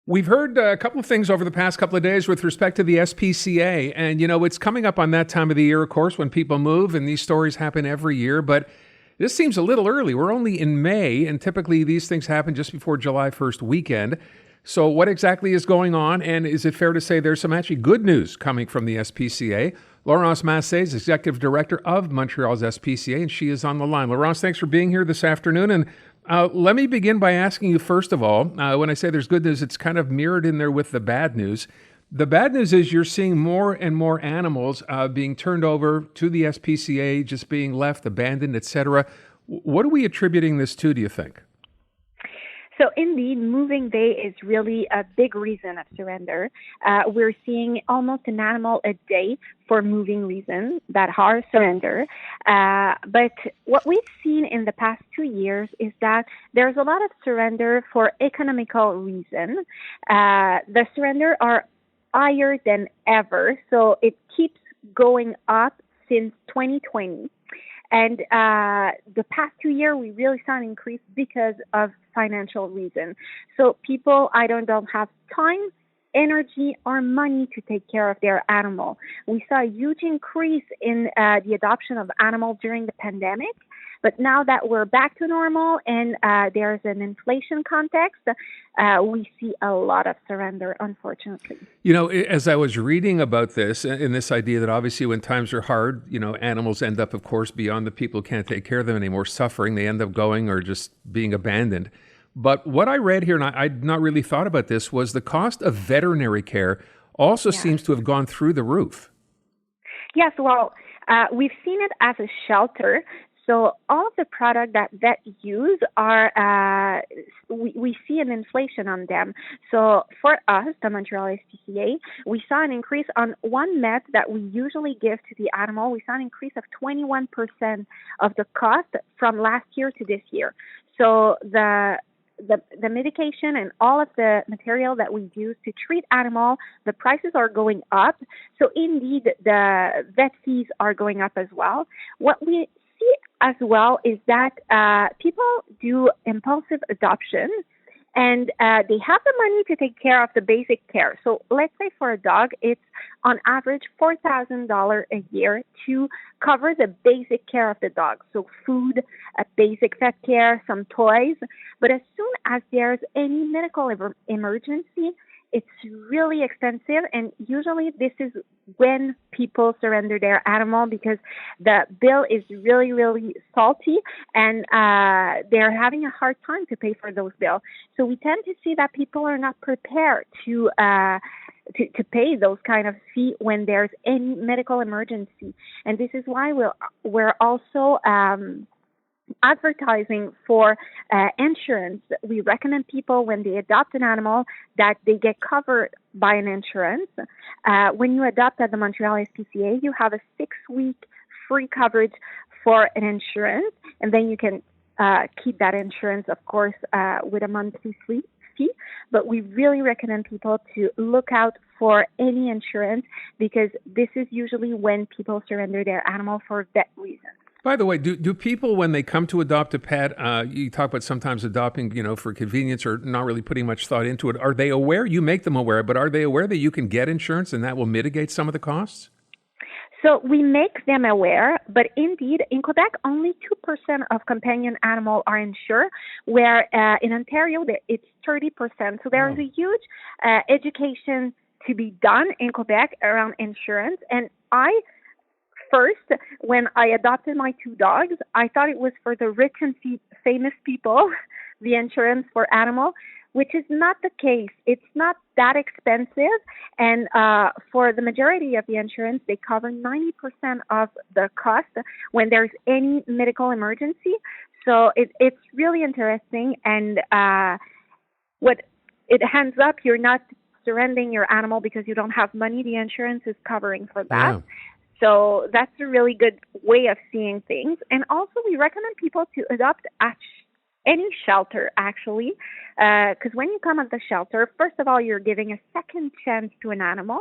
We've heard a couple of things over the past couple of days with respect to the SPCA. And, it's coming up on that time of the year, of course, when people move, and these stories happen every year. But this seems a little early. We're only in May, and typically these things happen just before July 1st weekend. So, what exactly is going on? And is it fair to say there's some actually good news coming from the SPCA? Laurence Massé is Executive Director of Montreal's SPCA, and she is on the line. Laurence, thanks for being here this afternoon. And let me begin by asking you, first of all, when I say there's good news, it's kind of mirrored in there with the bad news. The bad news is you're seeing more and more animals being turned over to the SPCA, just being left, abandoned, etc. What are we attributing this to, do you think? So indeed, moving day is really a big reason of surrender. We're seeing almost an animal a day for moving reasons that are surrender. But what we've seen in the past 2 years is that there's a lot of surrender for economical reasons. The surrender are higher than ever, so it keeps going up since 2020. And the past 2 years, we really saw an increase because of financial reasons. So people either don't have time, energy, or money to take care of their animal. We saw a huge increase in the adoption of animals during the pandemic. But now that we're back to normal and there's an inflation context, we see a lot of surrender, unfortunately. As I was reading about this and this idea that obviously when times are hard, animals end up, of course, beyond the people who can't take care of them anymore, suffering. They end up going or just being abandoned. But what I read here, and I'd not really thought about this, was the cost of veterinary care also seems to have gone through the roof. Yes, well, we've seen it as a shelter. So all of the products that vets use are, we see an inflation on them. So for us, the Montreal SPCA, we saw an increase on one med that we usually give to the animal. We saw an increase of 21% of the cost from last year to this year. So the medication and all of the material that we use to treat animals, the prices are going up. So indeed, the vet fees are going up as well. What we see as well is that people do impulsive adoption and they have the money to take care of the basic care. So let's say for a dog, it's on average $4,000 a year to cover the basic care of the dog. So food, basic vet care, some toys. But as soon as there's any medical emergency, it's really expensive, and usually this is when people surrender their animal because the bill is really, really salty, and they're having a hard time to pay for those bills. So we tend to see that people are not prepared to pay those kind of fee when there's any medical emergency, and this is why we're also advertising for insurance. We recommend people when they adopt an animal that they get covered by an insurance. When you adopt at the Montreal SPCA, you have a 6-week free coverage for an insurance, and then you can keep that insurance, of course, with a monthly fee. But we really recommend people to look out for any insurance because this is usually when people surrender their animal for vet reasons. By the way, do people, when they come to adopt a pet, you talk about sometimes adopting, for convenience or not really putting much thought into it. Are they aware? You make them aware, but are they aware that you can get insurance and that will mitigate some of the costs? So we make them aware, but indeed, in Quebec, only 2% of companion animals are insured, where in Ontario, it's 30%. So there is a huge education to be done in Quebec around insurance. And First, when I adopted my 2 dogs, I thought it was for the rich and famous people, the insurance for animals, which is not the case. It's not that expensive. And for the majority of the insurance, they cover 90% of the cost when there's any medical emergency. So it's really interesting. And what it ends up, you're not surrendering your animal because you don't have money. The insurance is covering for that. Yeah. So that's a really good way of seeing things. And also, we recommend people to adopt at any shelter, actually, because when you come at the shelter, first of all, you're giving a second chance to an animal,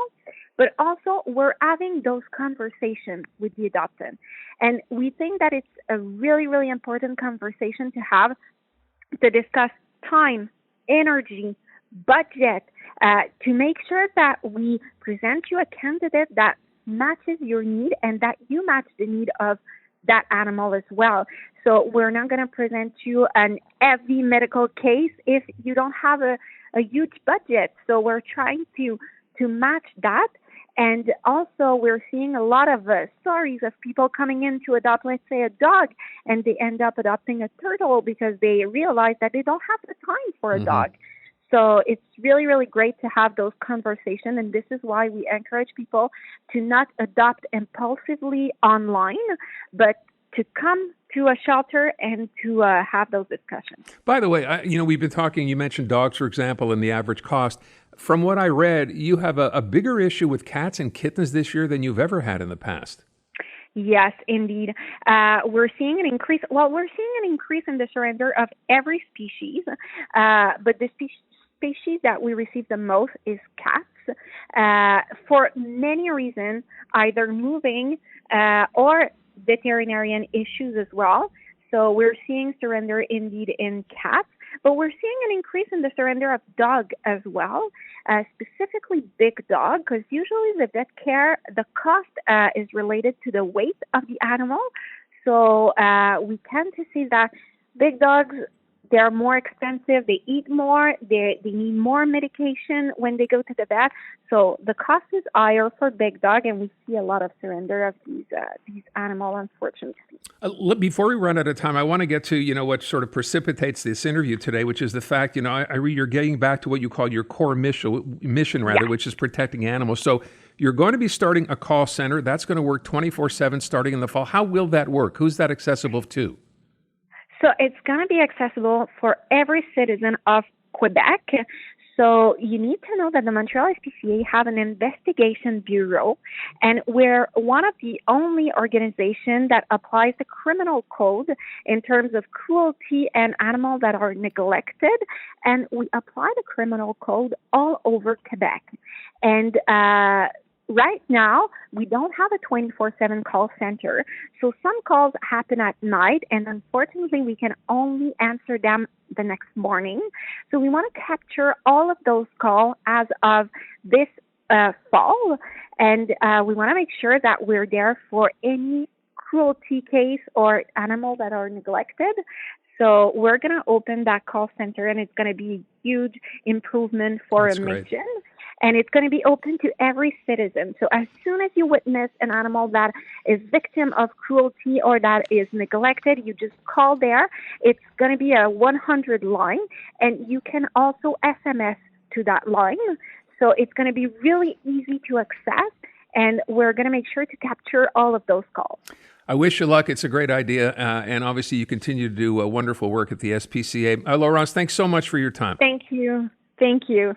but also we're having those conversations with the adoptant. And we think that it's a really, really important conversation to have to discuss time, energy, budget to make sure that we present you a candidate that matches your need and that you match the need of that animal as well. So we're not going to present you an heavy medical case if you don't have a huge budget. So we're trying to match that. And also we're seeing a lot of stories of people coming in to adopt, let's say, a dog, and they end up adopting a turtle because they realize that they don't have the time for a dog. So it's really, really great to have those conversations, and this is why we encourage people to not adopt impulsively online, but to come to a shelter and to have those discussions. By the way, we've been talking, you mentioned dogs, for example, and the average cost. From what I read, you have a bigger issue with cats and kittens this year than you've ever had in the past. Yes, indeed. We're seeing an increase. Well, we're seeing an increase in the surrender of every species, but the species that we receive the most is cats, for many reasons, either moving or veterinarian issues as well. So we're seeing surrender indeed in cats, but we're seeing an increase in the surrender of dog as well, specifically big dog, because usually the vet care, the cost is related to the weight of the animal. So we tend to see that big dogs, they're more expensive, they eat more, they need more medication when they go to the vet. So the cost is higher for big dog, and we see a lot of surrender of these animals, unfortunately. Before we run out of time, I want to get to, what sort of precipitates this interview today, which is the fact, I read you're getting back to what you call your core mission, Yeah. which is protecting animals. So you're going to be starting a call center. That's going to work 24/7 starting in the fall. How will that work? Who's that accessible to? So it's going to be accessible for every citizen of Quebec. So you need to know that the Montreal SPCA have an investigation bureau, and we're one of the only organizations that applies the criminal code in terms of cruelty and animals that are neglected, and we apply the criminal code all over Quebec. And right now, we don't have a 24/7 call center, so some calls happen at night, and unfortunately, we can only answer them the next morning. So we want to capture all of those calls as of this fall, and we want to make sure that we're there for any cruelty case or animals that are neglected. So we're going to open that call center, and it's going to be a huge improvement for That's a great. mission. And it's going to be open to every citizen. So as soon as you witness an animal that is victim of cruelty or that is neglected, you just call there. It's going to be a 100 line, and you can also SMS to that line. So it's going to be really easy to access, and we're going to make sure to capture all of those calls. I wish you luck. It's a great idea. And obviously you continue to do wonderful work at the SPCA. Laurence, thanks so much for your time. Thank you. Thank you.